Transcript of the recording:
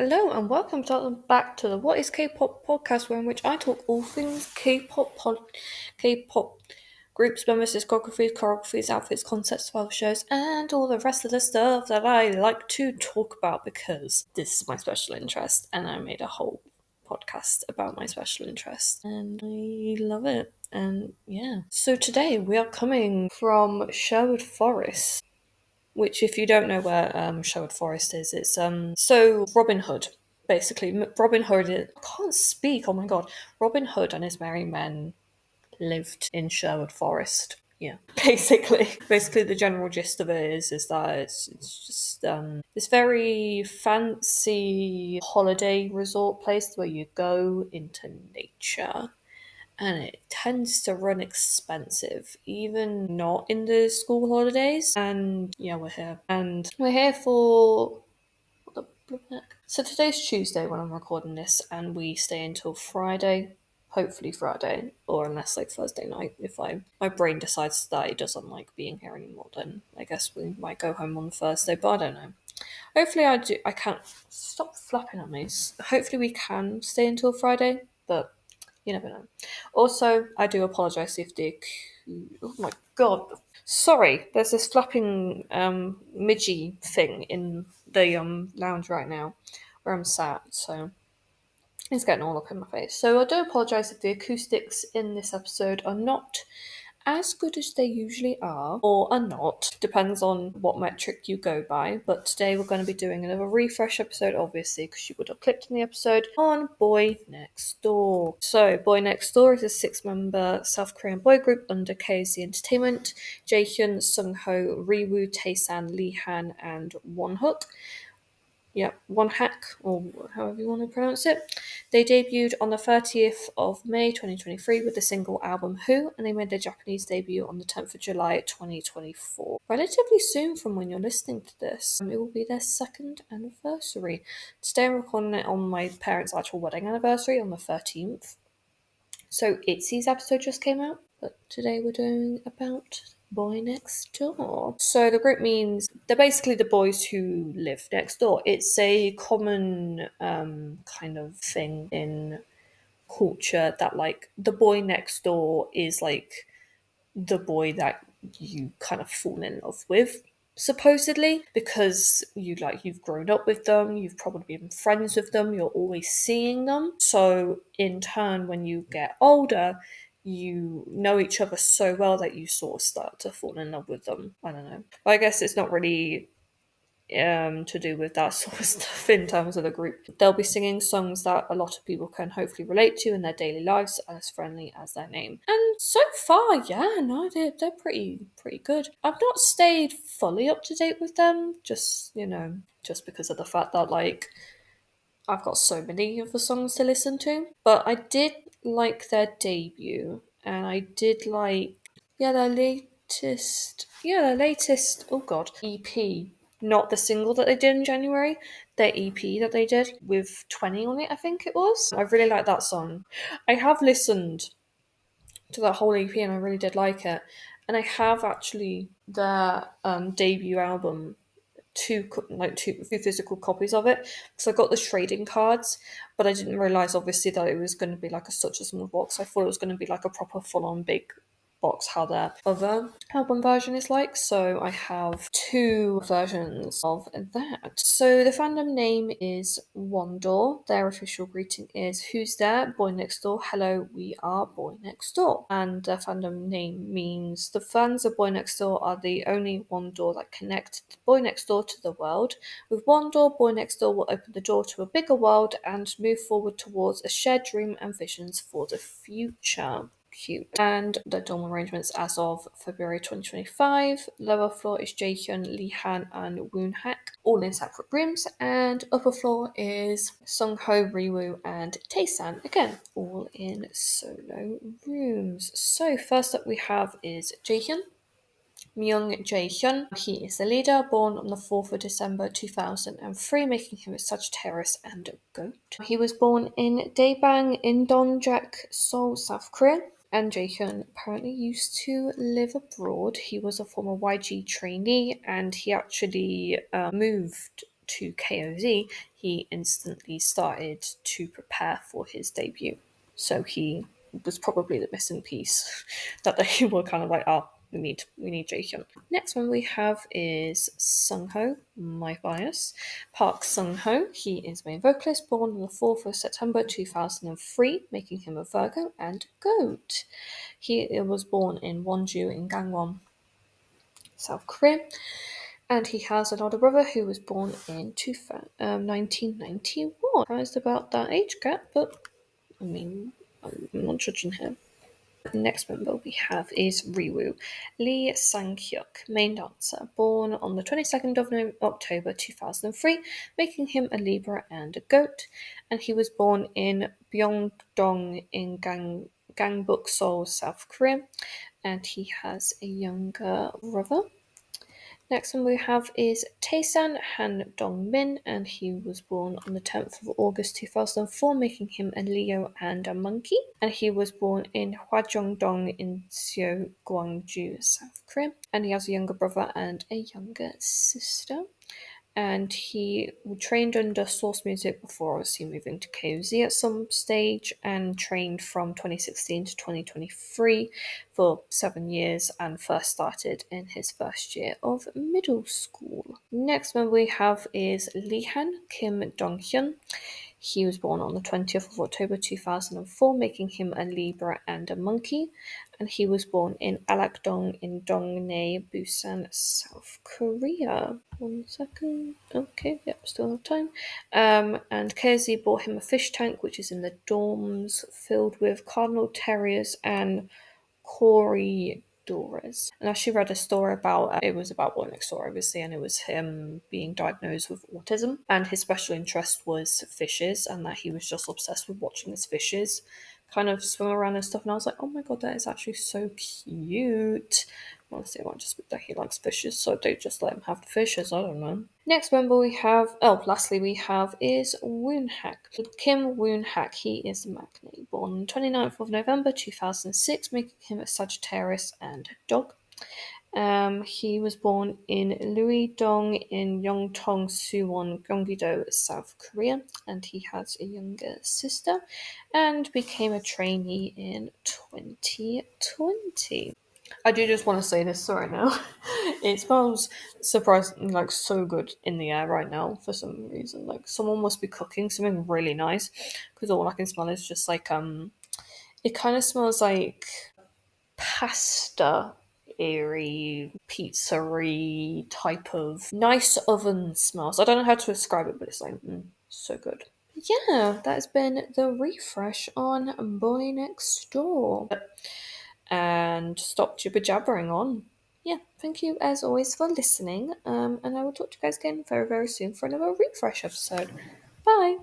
Hello and welcome back to the What is K-pop podcast, where in which I talk all things K-pop groups, members, discographies, choreographies, outfits, concepts, of shows, and all the rest of the stuff that I like to talk about because this is my special interest, and I made a whole podcast about my special interest, and I love it. And yeah, so today we are coming from Sherwood Forest, which, if you don't know where Sherwood Forest is, it's so Robin Hood, basically. Robin Hood, I can't speak, oh my god. Robin Hood and his merry men lived in Sherwood Forest. Yeah, basically the general gist of it is that it's just this very fancy holiday resort place where you go into nature, and it tends to run expensive, even not in the school holidays. And yeah, we're here. And we're here for what the blip heck? So today's Tuesday when I'm recording this, and we stay until Friday. Hopefully Friday, or unless like Thursday night, if my brain decides that it doesn't like being here anymore, then I guess we might go home on Thursday, but I don't know. Hopefully I can't stop flapping at me. Hopefully we can stay until Friday, but you never know. Also, I do apologise if oh my god. Sorry, there's this flapping midgie thing in the lounge right now where I'm sat, so it's getting all up in my face. So I do apologise if the acoustics in this episode are not as good as they usually are, or are not, depends on what metric you go by. But today we're going to be doing another refresh episode, obviously, because you would have clicked on the episode, on Boy Next Door. So Boy Next Door is a 6-member South Korean boy group under KOC Entertainment. Jaehyun, Sungho, Riwoo, Taesan, Lee Han, and Wonhook. Yep, One Hack, or however you want to pronounce it. They debuted on the 30th of May 2023 with the single album Who, and they made their Japanese debut on the 10th of July 2024. Relatively soon from when you're listening to this, it will be their second anniversary. Today I'm recording it on my parents' actual wedding anniversary on the 13th. So ITZY's episode just came out, but today we're doing about Boy Next Door. So the group means they're basically the boys who live next door. It's a common kind of thing in culture that like the boy next door is like the boy that you kind of fall in love with, supposedly, because you've grown up with them, you've probably been friends with them, you're always seeing them. So in turn, when you get older, you know each other so well that you sort of start to fall in love with them. I don't know. But I guess it's not really to do with that sort of stuff in terms of the group. They'll be singing songs that a lot of people can hopefully relate to in their daily lives, as friendly as their name. And so far, yeah, no, they're pretty good. I've not stayed fully up to date with them, just because of the fact that like I've got so many of the songs to listen to. But I did like their debut, and I did like their latest oh god EP. Not the single that they did in January, their EP that they did with 20 on it, I think it was. I really like that song. I have listened to that whole EP and I really did like it. And I have actually their debut album, two physical copies of it, because I got the trading cards, but I didn't realise obviously that it was going to be like such a small box. I thought it was going to be like a proper full-on big box how their other album version is like. So I have two versions of that. So the fandom name is Wondor. Their official greeting is "Who's there? Boy Next Door. Hello, we are Boy Next Door." And their fandom name means the fans of Boy Next Door are the only one door that connect the Boy Next Door to the world. With one door, Boy Next Door will open the door to a bigger world and move forward towards a shared dream and visions for the future. Cute. And the dorm arrangements as of February 2025. Lower floor is Jaehyun, Lee Han, and Woonhak, all in separate rooms, and upper floor is Sungho, Riwoo, and Taesan, again, all in solo rooms. So first up we have is Jaehyun. Myung Jae-hyun. He is the leader, born on the 4th of December 2003, making him a Sagittarius and a goat. He was born in Daebang, Indonjak, Seoul, South Korea. And Jae-hyun apparently used to live abroad. He was a former YG trainee, and he actually moved to KOZ, he instantly started to prepare for his debut. So he was probably the missing piece that they were kind of like, oh, we need Jaehyun. Next one we have is Sungho, my bias. Park Sungho. He is a main vocalist, born on the 4th of September 2003, making him a Virgo and goat. He was born in Wonju in Gangwon, South Korea. And he has an older brother who was born in 1991. Surprised about that age gap, but I mean, I'm not judging him. The next member we have is Riwoo, Lee Sang-hyuk, main dancer, born on the 22nd of October 2003, making him a Libra and a goat. And he was born in Byongdong in Gangbuk, Seoul, South Korea. And he has a younger brother. Next one we have is Taesan Han Dong-min, and he was born on the 10th of August 2004, making him a Leo and a monkey. And he was born in Hwajeongdong in Seo, Gwangju, South Korea. And he has a younger brother and a younger sister. And he trained under Source Music before obviously moving to KOZ at some stage, and trained from 2016 to 2023 for 7 years, and first started in his first year of middle school. Next one we have is Lihan Kim Dong-hyun. He was born on the 20th of October 2004, making him a Libra and a monkey. And he was born in Alakdong in Dongnae, Busan, South Korea. 1 second. Okay, yep, still have time. And KZ bought him a fish tank, which is in the dorms, filled with cardinal terriers and corridors. And I actually read a story about it was about BOYNEXTDOOR, obviously, and it was him being diagnosed with autism, and his special interest was fishes, and that he was just obsessed with watching his fishes kind of swim around and stuff. And I was like, oh my god, that is actually so cute. Honestly, it might just be that he likes fishes, so they just let him have the fishes. I don't know. Next member we have, lastly we have is Woonhak. Kim Woonhak. He is the magnate, born on the 29th of November 2006, making him a Sagittarius and a dog. He was born in Luidong in Yongtong, Suwon, Gyeonggi-do, South Korea, and he has a younger sister, and became a trainee in 2020. I do just want to say this right now. It smells surprisingly like so good in the air right now for some reason. Like someone must be cooking something really nice, because all I can smell is just like it kind of smells like pasta airy pizzery type of nice oven smells. I don't know how to describe it, but it's like so good. Yeah, that has been the refresh on Boy Next Door. And stop jibber jabbering on. Yeah, thank you as always for listening. And I will talk to you guys again very, very soon for another refresh episode. Bye.